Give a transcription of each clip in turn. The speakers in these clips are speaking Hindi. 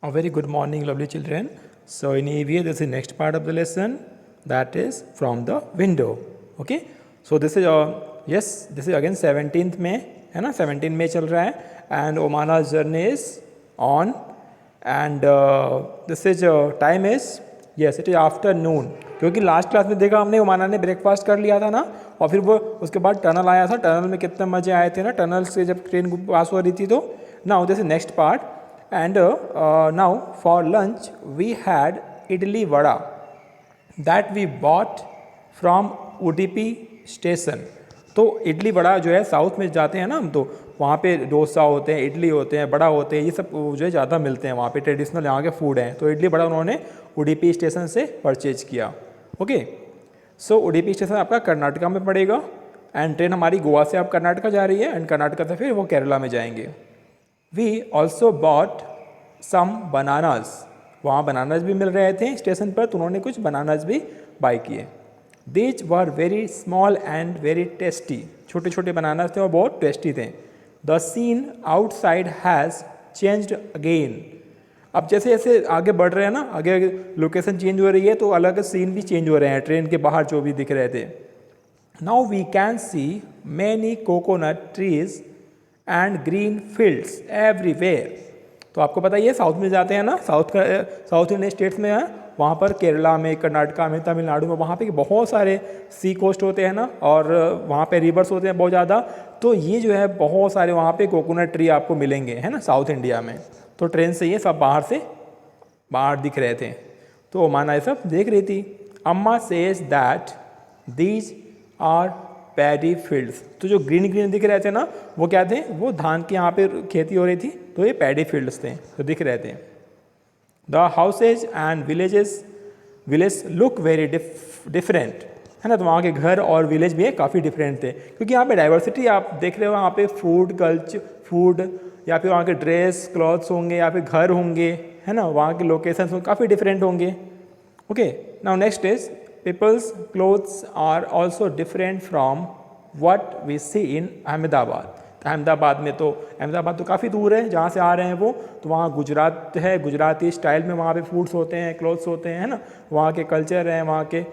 A very good morning, lovely children. So in EVA, this is next part of the lesson, that is from the window. Okay. So this is this is again 17th May, है ना, 17 May चल रहा है, and Omana's journey is on, and this is time is it is afternoon, क्योंकि लास्ट क्लास में देखा हमने ओमाना ने ब्रेकफास्ट कर लिया था ना, और फिर वो उसके बाद टनल आया था, टनल में कितने मजे आए थे ना, टनल से जब ट्रेन पास हो रही थी तो. Now this is next part. And now for lunch we had idli vada that we bought from UDP station. तो इडली वड़ा जो है साउथ में जाते हैं ना हम, तो वहाँ पे डोसा होते हैं, इडली होते हैं, बड़ा होते हैं, ये सब जो है ज़्यादा मिलते हैं वहाँ पे, ट्रेडिशनल यहाँ के फूड हैं. तो इडली वड़ा उन्होंने UDP स्टेशन से परचेज किया. ओके. सो UDP स्टेशन आपका कर्नाटका में पड़ेगा, एंड ट्रेन हमारी गोवा से अब कर्नाटका जा रही है, एंड कर्नाटका से फिर वो केरला में जाएंगे. We also bought some bananas. वहाँ बनानाज भी मिल रहे थे स्टेशन पर, तो उन्होंने कुछ बनानाज भी बाई किए. These were very small and very tasty. छोटे छोटे बनानाज थे और बहुत टेस्टी थे. The scene outside has changed again. अब जैसे जैसे आगे बढ़ रहे हैं ना, आगे लोकेशन चेंज हो रही है, तो अलग सीन भी चेंज हो रहे हैं ट्रेन के बाहर जो भी दिख रहे थे. Now we can see many coconut trees and green fields everywhere. तो आपको पता ही है साउथ में जाते हैं ना, साउथ इंडियन स्टेट्स में है, वहाँ पर केरला में, कर्नाटका में, तमिलनाडु में, वहाँ पे बहुत सारे सी कोस्ट होते हैं ना, और वहाँ पे रिवर्स होते हैं बहुत ज़्यादा. तो ये जो है बहुत सारे वहाँ पे कोकोनट ट्री आपको मिलेंगे, है ना, साउथ इंडिया में. तो ट्रेन से ये सब बाहर दिख रहे थे, तो ओमाना ये सब देख रही थी. अम्मा says that these are paddy fields. तो जो ग्रीन ग्रीन दिख रहे थे ना, वो क्या थे, वो धान की यहाँ पे खेती हो रही थी, तो ये पैडी फील्ड्स थे, तो दिख रहे थे. The houses and village look very different, है ना. तो वहाँ के घर और विलेज भी काफ़ी डिफरेंट थे, क्योंकि यहाँ पे डाइवर्सिटी आप देख रहे हो, यहाँ पे फूड या फिर वहाँ के ड्रेस क्लॉथ्स होंगे, या फिर घर होंगे, है ना, वहाँ के लोकेशन काफ़ी डिफरेंट होंगे. Okay. Now next is people's clothes are also different from what we see in Ahmedabad. तो अहमदाबाद तो काफ़ी दूर है जहाँ से आ रहे हैं वो, तो वहाँ गुजरात है, गुजराती स्टाइल में वहाँ पे फूड्स होते हैं, क्लोथ्स होते हैं, है ना, वहाँ के कल्चर हैं, वहाँ के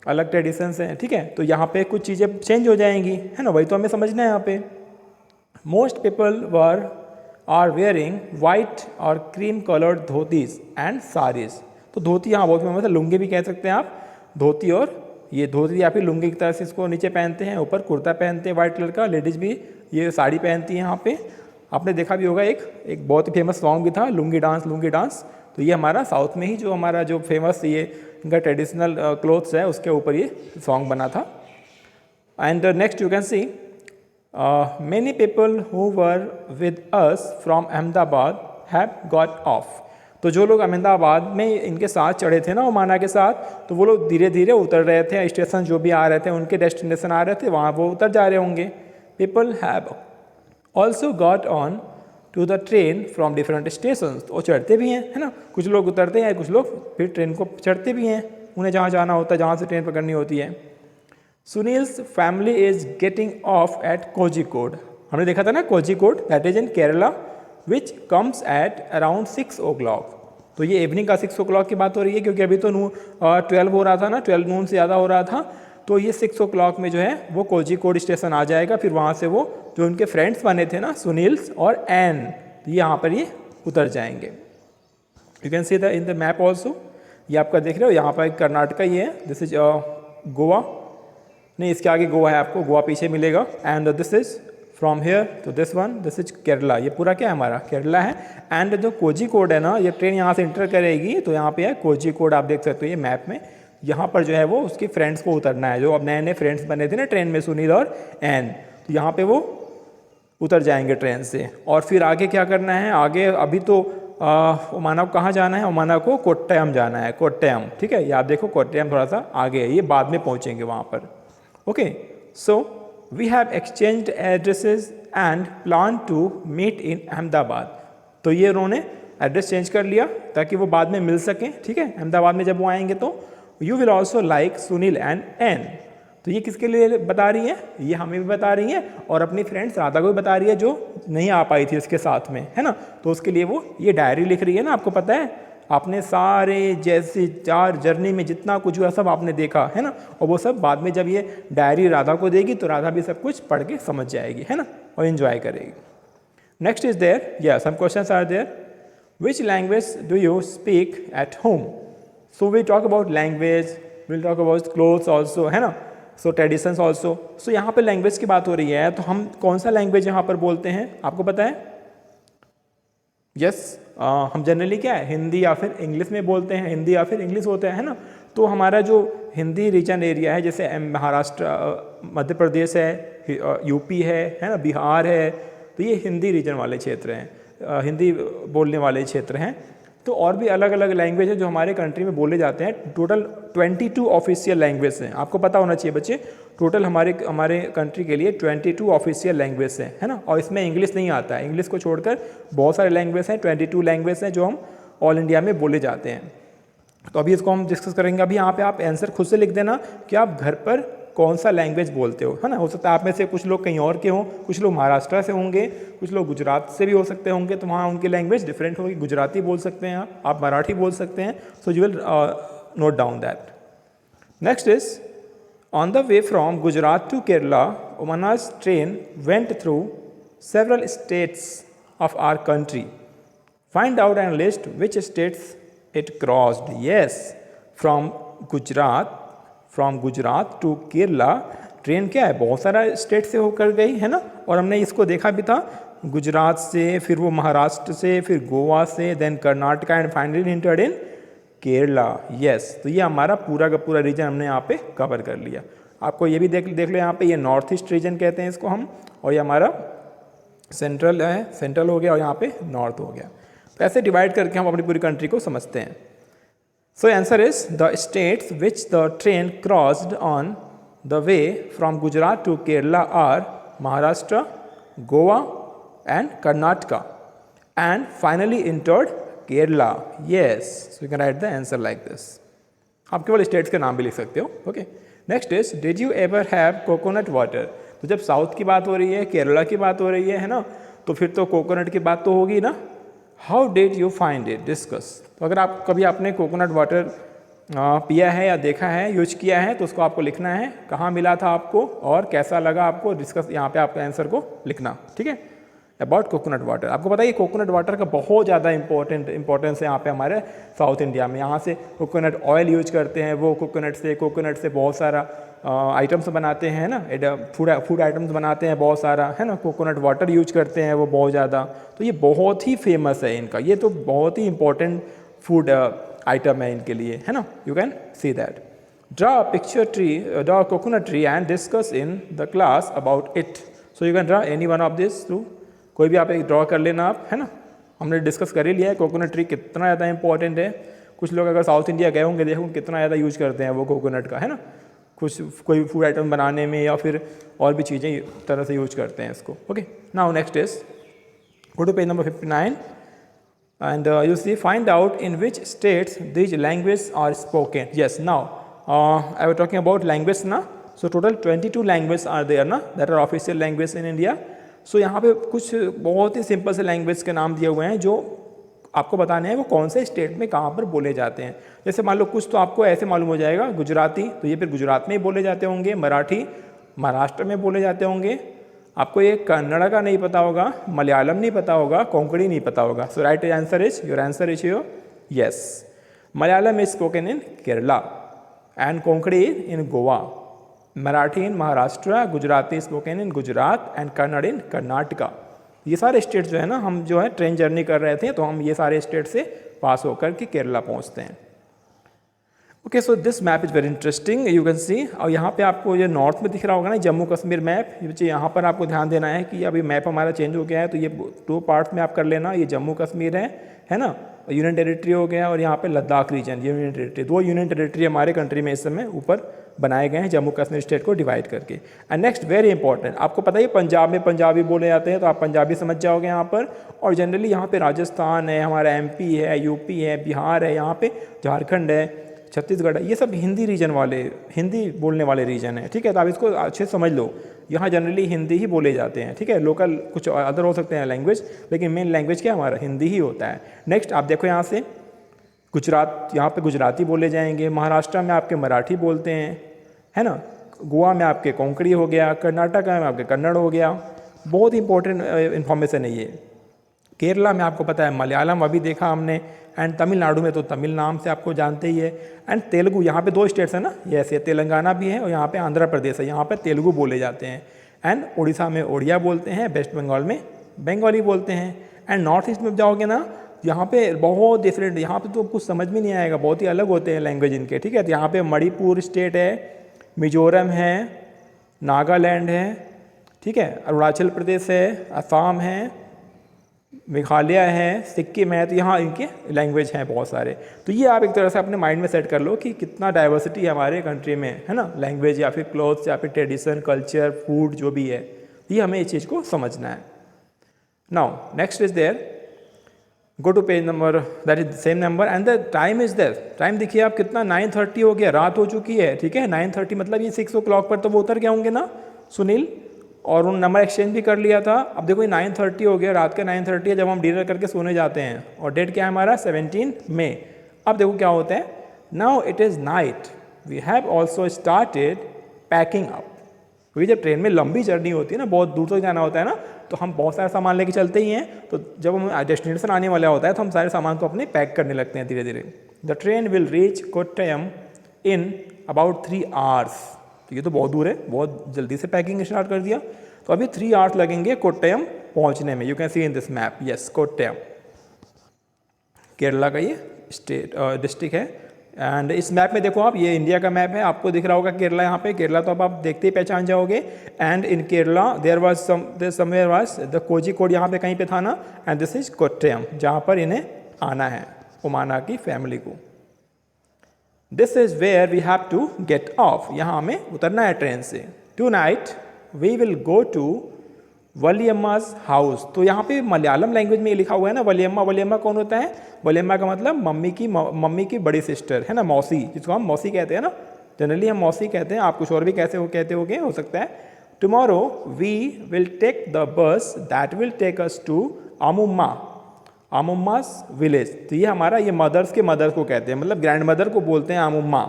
अलग ट्रेडिशंस हैं. ठीक है, तो यहाँ पे कुछ चीज़ें चेंज हो जाएंगी, है ना, वही तो हमें समझना है यहाँ पे. Most people are wearing white और cream coloured dhotis and saris. तो धोती यहाँ बहुत फेमस है, लुंगी भी कह सकते हैं आप, धोती, और ये धोती या फिर लुंगी की तरह से इसको नीचे पहनते हैं, ऊपर कुर्ता पहनते हैं वाइट कलर का. लेडीज़ भी ये साड़ी पहनती हैं यहाँ पे. आपने देखा भी होगा, एक बहुत ही फेमस सॉन्ग भी था, लुंगी डांस. तो ये हमारा साउथ में ही जो हमारा जो फेमस ये इनका ट्रेडिशनल क्लोथ्स है, उसके ऊपर ये सॉन्ग बना था. And next you can see many people who were with us from Ahmedabad have got off. तो जो लोग अहमदाबाद में इनके साथ चढ़े थे ना ओमाना के साथ, तो वो लोग धीरे धीरे उतर रहे थे. स्टेशन जो भी आ रहे थे, उनके डेस्टिनेशन आ रहे थे, वहाँ वो उतर जा रहे होंगे. People have also got on to the train from different station. तो चढ़ते भी हैं, है ना, कुछ लोग उतरते हैं, कुछ लोग फिर ट्रेन को चढ़ते भी हैं, उन्हें जहाँ जाना होता है, जहाँ से ट्रेन पकड़नी होती है. Sunil's family is getting off at Kozhikode. हमने देखा था ना Kozhikode, that is in Kerala, which comes at around 6 o'clock. तो ये इवनिंग का 6 o'clock की बात हो रही है, क्योंकि अभी तो 12 हो रहा था ना, 12 नून से ज़्यादा हो रहा था. तो ये 6 o'clock में जो है वो कोझिकोड स्टेशन आ जाएगा. फिर वहाँ से वो जो उनके फ्रेंड्स बने थे ना, सुनील्स और एन, तो यहाँ पर ये उतर जाएंगे. You can see the in the map also. ये आपका देख रहे हो, यहाँ पर कर्नाटका ये है, दिस इज गोवा, नहीं इसके आगे गोवा है, आपको गोवा पीछे मिलेगा. And this is from here तो दिस इज केरला. ये पूरा क्या है, हमारा केरला है. एंड जो कोझिकोड है ना, ये ट्रेन यहाँ से इंटर करेगी, तो यहाँ पे है कोझिकोड, आप देख सकते हो ये मैप में. यहाँ पर जो है वो उसके फ्रेंड्स को उतरना है, जो अब नए नए फ्रेंड्स बने थे ना ट्रेन में, सुनील और एन, तो यहाँ पे वो उतर जाएंगे ट्रेन से. और फिर आगे क्या करना है, आगे अभी तो ओमाना को कहाँ जाना है, ओमाना को कोट्टयम जाना है, कोट्टयम. ठीक है, ये आप देखो कोट्टयम थोड़ा सा आगे है, ये बाद में पहुँचेंगे वहाँ पर. Okay. So we have exchanged addresses and plan to meet in Ahmedabad. तो ये उन्होंने एड्रेस चेंज कर लिया ताकि वो बाद में मिल सकें. ठीक है, अहमदाबाद में जब वो आएंगे तो. You will also like Sunil and Ann. तो ये किसके लिए बता रही है, ये हमें भी बता रही है और अपनी फ्रेंड्स राधा को भी बता रही है जो नहीं आ पाई थी उसके साथ में, है ना। तो उसके लिए वो ये डायरी लिख रही है ना। आपको पता है आपने सारे जैसे 4 जर्नी में जितना कुछ हुआ सब आपने देखा है ना, और वो सब बाद में जब ये डायरी राधा को देगी तो राधा भी सब कुछ पढ़ के समझ जाएगी, है ना, और इन्जॉय करेगी। नेक्स्ट इज देयर, या some questions are there. Which language do you speak at home? So we talk about language, will talk about clothes also, है ना, सो ट्रेडिशंस ऑल्सो। सो यहाँ पे लैंग्वेज की बात हो रही है, तो हम कौन सा लैंग्वेज यहाँ पर बोलते हैं आपको पता है? यस हम जनरली क्या है हिंदी या फिर इंग्लिश में बोलते हैं, हिंदी या फिर इंग्लिश होता है ना। तो हमारा जो हिंदी रीजन एरिया है जैसे महाराष्ट्र, मध्य प्रदेश है, यूपी है ना, बिहार है, तो ये हिंदी रीजन वाले क्षेत्र हैं, हिंदी बोलने वाले क्षेत्र हैं। तो और भी अलग अलग लैंग्वेज है जो हमारे कंट्री में बोले जाते हैं। टोटल 22 ऑफिशियल लैंग्वेज हैं, आपको पता होना चाहिए बच्चे। टोटल हमारे कंट्री के लिए 22 ऑफिशियल लैंग्वेज हैं, है ना, और इसमें इंग्लिश नहीं आता है। इंग्लिश को छोड़कर बहुत सारे लैंग्वेज हैं, 22 लैंग्वेज हैं जो हम ऑल इंडिया में बोले जाते हैं। तो अभी इसको हम डिस्कस करेंगे। अभी यहाँ पे आप आंसर खुद से लिख देना कि आप घर पर कौन सा लैंग्वेज बोलते हो, है ना। हो सकता है आप में से कुछ लोग कहीं और के हों, कुछ लोग महाराष्ट्र से होंगे, कुछ लोग गुजरात से भी हो सकते होंगे, तो वहाँ उनकी लैंग्वेज डिफरेंट होगी। गुजराती बोल सकते हैं आप मराठी बोल सकते हैं। So you will note down that. Next is on the way from Gujarat to Kerala Omana's train went through several states of our country. Find out and list which states it crossed. Yes, from Gujarat to Kerala train क्या है बहुत सारा स्टेट से होकर गई, है ना। और हमने इसको देखा भी था, गुजरात से, फिर वो महाराष्ट्र से, फिर गोवा से, then Karnataka and finally entered in Kerala. Yes, तो ये हमारा पूरा का पूरा रीजन हमने यहाँ पे कवर कर लिया। आपको ये भी देख लो यहाँ पे, ये नॉर्थ ईस्ट रीजन कहते हैं इसको हम, और ये हमारा सेंट्रल है, सेंट्रल हो गया, और यहाँ पे नॉर्थ हो गया। तो ऐसे डिवाइड करके हम अपनी पूरी कंट्री को समझते हैं। So answer is the states which the train crossed on the way from Gujarat to Kerala are Maharashtra, Goa and Karnataka and finally entered Kerala. Yes, so you can write the answer like this. आप केवल स्टेट्स के नाम भी लिख सकते हो। Okay, next is did you ever have coconut water? तो जब साउथ की बात हो रही है, केरला की बात हो रही है ना, तो फिर तो कोकोनट की बात तो होगी ना। How did you find it? Discuss. तो अगर आप कभी आपने कोकोनट वाटर पिया है या देखा है, यूज किया है, तो उसको आपको लिखना है, कहाँ मिला था आपको और कैसा लगा आपको, डिस्कस यहाँ पे आपके आंसर को लिखना, ठीक है। अबाउट कोकोनट वाटर, आपको पता है कोकोनट वाटर का बहुत ज़्यादा इंपॉर्टेंस है यहाँ पे हमारे साउथ इंडिया में। यहाँ से कोकोनट ऑयल यूज करते हैं, वो कोकोनट से बहुत सारा आइटम्स बनाते हैं ना, फूड आइटम्स बनाते हैं बहुत सारा, है ना। कोकोनट वाटर यूज करते हैं वो बहुत ज़्यादा, तो ये बहुत ही फेमस है इनका, ये तो बहुत ही इंपॉर्टेंट फूड आइटम है इनके लिए, है ना। You can see that. Draw coconut tree and discuss in the class about it. So you can draw any one of this two, कोई भी आप एक ड्रॉ कर लेना आप, है ना। हमने डिस्कस कर ही लिया है कोकोनट ट्री कितना ज़्यादा इंपॉर्टेंट है। कुछ लोग अगर साउथ इंडिया गए होंगे, देखो कितना ज़्यादा यूज करते हैं वो कोकोनट का, है ना। कोई फूड आइटम बनाने में या फिर और भी चीज़ें तरह से यूज करते हैं इसको। Okay, now next is go to page number 59 and you see find out in which states these languages are spoken. Yes, now I was talking about language na, so total 22 languages are there na, that are official language in India. So यहाँ पे कुछ बहुत ही सिंपल से लैंग्वेज के नाम दिए हुए हैं जो आपको बताने हैं वो कौन से स्टेट में कहाँ पर बोले जाते हैं। जैसे मान लो कुछ तो आपको ऐसे मालूम हो जाएगा, गुजराती तो ये फिर गुजरात में ही बोले जाते होंगे, मराठी महाराष्ट्र में बोले जाते होंगे, आपको ये कन्नड़ का नहीं पता होगा, मलयालम नहीं पता होगा, कोंकणी नहीं पता होगा। So right answer is your answer is your yes, Malayalam is spoken in Kerala and Konkani in Goa, Marathi in Maharashtra, Gujarati spoken in Gujarat and Kannada in Karnataka. ये सारे स्टेट जो है ना, हम जो है ट्रेन जर्नी कर रहे थे तो हम ये सारे स्टेट से पास होकर के केरला पहुंचते हैं। Okay, so this map is very interesting, you can सी। और यहाँ पे आपको ये नॉर्थ में दिख रहा होगा ना जम्मू कश्मीर मैप, बच्चे यहाँ पर आपको ध्यान देना है कि अभी मैप हमारा चेंज हो गया है, तो ये 2 पार्ट्स में आप कर लेना। ये जम्मू कश्मीर है ना, यूनियन टेरिटरी हो गया, और यहाँ पे Ladakh region union territory. 2 union territory हमारे कंट्री में इस समय ऊपर बनाए गए हैं जम्मू कश्मीर स्टेट को डिवाइड करके। एंड नेक्स्ट वेरी इंपॉर्टेंट, आपको पता है पंजाब में पंजाबी बोले जाते हैं, तो आप पंजाबी समझ जाओगे यहाँ पर। और जनरली यहाँ पे राजस्थान है, हमारा MP है, UP है, बिहार है, यहाँ पे झारखंड है, छत्तीसगढ़ है, ये सब हिंदी रीजन वाले, हिंदी बोलने वाले रीजन है, ठीक है। तो आप इसको अच्छे से समझ लो, यहाँ जनरली हिंदी ही बोले जाते हैं, ठीक है। लोकल कुछ अदर हो सकते हैं लैंग्वेज, लेकिन मेन लैंग्वेज क्या हमारा हिंदी ही होता है। नेक्स्ट आप देखो यहाँ से गुजरात, यहाँ पे गुजराती बोले जाएंगे, महाराष्ट्र में आपके मराठी बोलते हैं, है ना, गोवा में आपके कोंकणी हो गया, कर्नाटका में आपके कन्नड़ हो गया। बहुत इंपॉर्टेंट इन्फॉर्मेशन है ये। केरला में आपको पता है मलयालम अभी देखा हमने, एंड तमिलनाडु में तो तमिल नाम से आपको जानते ही है, एंड तेलुगु, यहाँ पे 2 स्टेट्स है ना, ये तेलंगाना भी है और यहाँ पे आंध्र प्रदेश है, यहाँ पे तेलुगु बोले जाते हैं। एंड उड़ीसा में उड़िया बोलते हैं, वेस्ट बंगाल में बंगाली बोलते हैं। एंड नॉर्थ ईस्ट में जाओगे ना, यहाँ पे बहुत डिफरेंट, यहाँ पे तो कुछ समझ में नहीं आएगा, बहुत ही अलग होते हैं लैंग्वेज इनके, ठीक है। तो यहाँ पे मणिपुर स्टेट है, मिजोरम है, नागालैंड है, ठीक है, अरुणाचल प्रदेश है, असम है, मेघालय है, सिक्किम है। तो यहाँ इनके लैंग्वेज हैं बहुत सारे। तो ये आप एक तरह से अपने माइंड में सेट कर लो कि कितना डाइवर्सिटी है हमारे कंट्री में, है ना, लैंग्वेज या फिर क्लोथ्स या फिर ट्रेडिशन, कल्चर, फूड जो भी है, ये हमें इस चीज़ को समझना है। Now next is there, go to page number, that is same number and the time is there. Time देखिए आप कितना, 9:30 हो गया, रात हो चुकी है, ठीक है। 9:30 मतलब ये 6 o'clock पर तो वो उतर गए होंगे ना सुनील, और उन नंबर एक्सचेंज भी कर लिया था। अब देखो ये 9:30 हो गया, रात का 9:30 है जब हम डिनर करके सोने जाते हैं, और डेट क्या है हमारा 17 मई। अब देखो क्या होता है, now it is night, we have also started packing up. क्योंकि जब ट्रेन में लंबी जर्नी होती है ना, बहुत दूर तक जाना होता है ना, तो हम बहुत सारा सामान लेके चलते ही हैं। तो जब हम डेस्टिनेशन आने वाला होता है तो हम सारे सामान को अपने पैक करने लगते हैं धीरे धीरे। The train will reach Kottayam in about 3 hours। तो ये तो बहुत दूर है, बहुत जल्दी से पैकिंग स्टार्ट कर दिया। तो अभी 3 hours लगेंगे कोट्टयम पहुंचने में। You can C in this map, yes, Kottayam Kerala का ये स्टेट डिस्ट्रिक्ट है। एंड इस मैप में देखो आप, ये इंडिया का मैप है, आपको दिख रहा होगा केरला यहाँ पे। केरला तो अब आप देखते ही पहचान जाओगे। And in Kerala there was somewhere was the Kozhikode, यहाँ पे कहीं पे था ना, एंड दिस इज कोट्टयम, जहाँ पर इन्हें आना है, ओमाना की फैमिली को। This is where we have to get off, यहाँ हमें उतरना है ट्रेन से। Tonight we will go to Valiyamma's house. तो यहाँ पे मलयालम लैंग्वेज में लिखा हुआ है ना वलियम्मा। वलियम्मा कौन होता है? वलियम्मा का मतलब मम्मी की बड़ी सिस्टर, है ना, मौसी, जिसको हम मौसी कहते हैं ना, जनरली हम मौसी कहते हैं, आप कुछ और भी कैसे कहते होगे, हो सकता है। Tomorrow we will take the bus that will take us to Ammumma, Ammumma's village. तो ये हमारा, ये मदर्स के मदर को कहते हैं, मतलब ग्रैंड मदर को बोलते हैं अमुम्मा,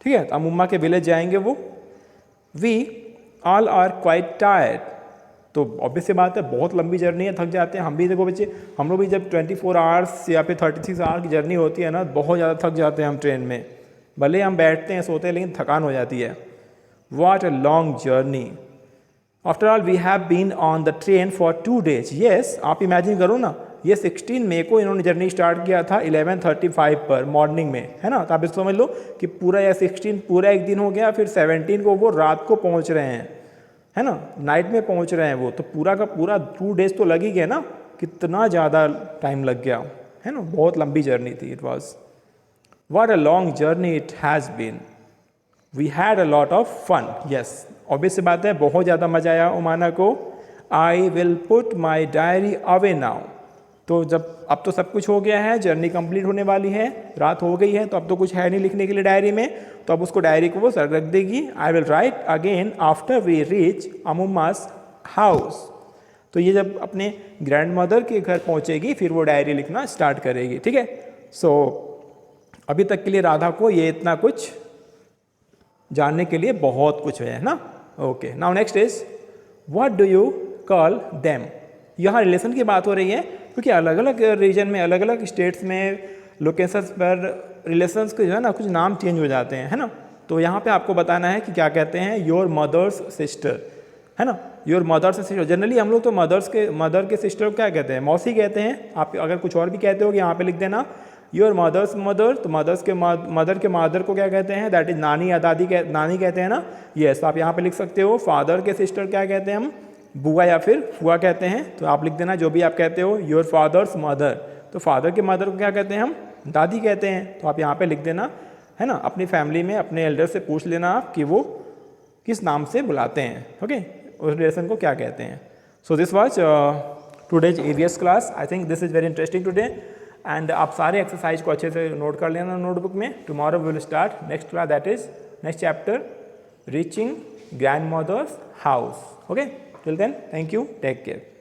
ठीक है। तो अमुम्मा के विलेज जाएंगे वो। We all are quite tired. तो ऑब्वियस सी बात है, बहुत लंबी जर्नी है, थक जाते हैं हम भी। देखो बच्चे, हम लोग भी जब 24 hours या फिर 36 hours की जर्नी होती है ना, बहुत ज़्यादा थक जाते हैं हम ट्रेन में। भले हम बैठते हैं, सोते हैं, लेकिन थकान हो जाती है। What a long journey. After all we have been on the train for 2 days। Yes, आप इमेजिन करो ना, ये 16 मई को इन्होंने जर्नी स्टार्ट किया था 11:35 पर मॉर्निंग में, है ना। तो आप इसको समझ लो कि पूरा या 16 पूरा एक दिन हो गया, फिर 17 को वो रात को पहुंच रहे हैं, है ना, नाइट में पहुंच रहे हैं वो। तो पूरा का पूरा 2 days तो लग ही गया ना, कितना ज़्यादा टाइम लग गया, है ना, बहुत लंबी जर्नी थी। It was what a long journey it has been. We had a lot of fun. Yes, obvious सी बात है, बहुत ज़्यादा मजा आया ओमाना को। I will put my diary away now. तो जब अब तो सब कुछ हो गया है, जर्नी कंप्लीट होने वाली है, रात हो गई है, तो अब तो कुछ है नहीं लिखने के लिए डायरी में, तो अब उसको डायरी को वो रख देगी। I will write again after we reach Ammumma's house. तो ये जब अपने ग्रैंड मदर के घर पहुंचेगी, फिर वो डायरी लिखना स्टार्ट करेगी, ठीक है। सो अभी तक के लिए राधा को ये इतना कुछ जानने के लिए बहुत कुछ है ना। Okay, now next is what do you call them. यहाँ रिलेशन की बात हो रही है, क्योंकि अलग अलग रीजन में, अलग अलग स्टेट्स में, लोकेशंस पर रिलेशंस के जो है ना कुछ नाम चेंज हो जाते हैं, है ना। तो यहाँ पे आपको बताना है कि क्या कहते हैं, योर मदर्स सिस्टर, है ना, योर मदर्स सिस्टर। जनरली हम लोग तो मदर के सिस्टर को क्या कहते हैं, मौसी कहते हैं। आप अगर कुछ और भी कहते हो, यहाँ पे लिख देना योर मदर्स मदर। तो मदर के मदर को क्या कहते हैं, दैट इज नानी या दादी, नानी कहते हैं ना। यस, आप यहाँ पे लिख सकते हो। फादर के सिस्टर क्या कहते हैं हम, बुआ या फिर फुआ कहते हैं। तो आप लिख देना जो भी आप कहते हो, योर फादर्स मदर। तो फादर के मदर को क्या कहते हैं हम, दादी कहते हैं। तो आप यहाँ पे लिख देना, है ना। अपनी फैमिली में अपने एल्डर से पूछ लेना आप कि वो किस नाम से बुलाते हैं, ओके, उस रिलेशन को क्या कहते हैं। So this was today's EVS class. I think this is very interesting today. And आप सारे एक्सरसाइज को अच्छे से नोट कर लेना नोटबुक में. Tomorrow will start next class, that is next chapter, reaching grandmother's house. Okay, till then, thank you, take care.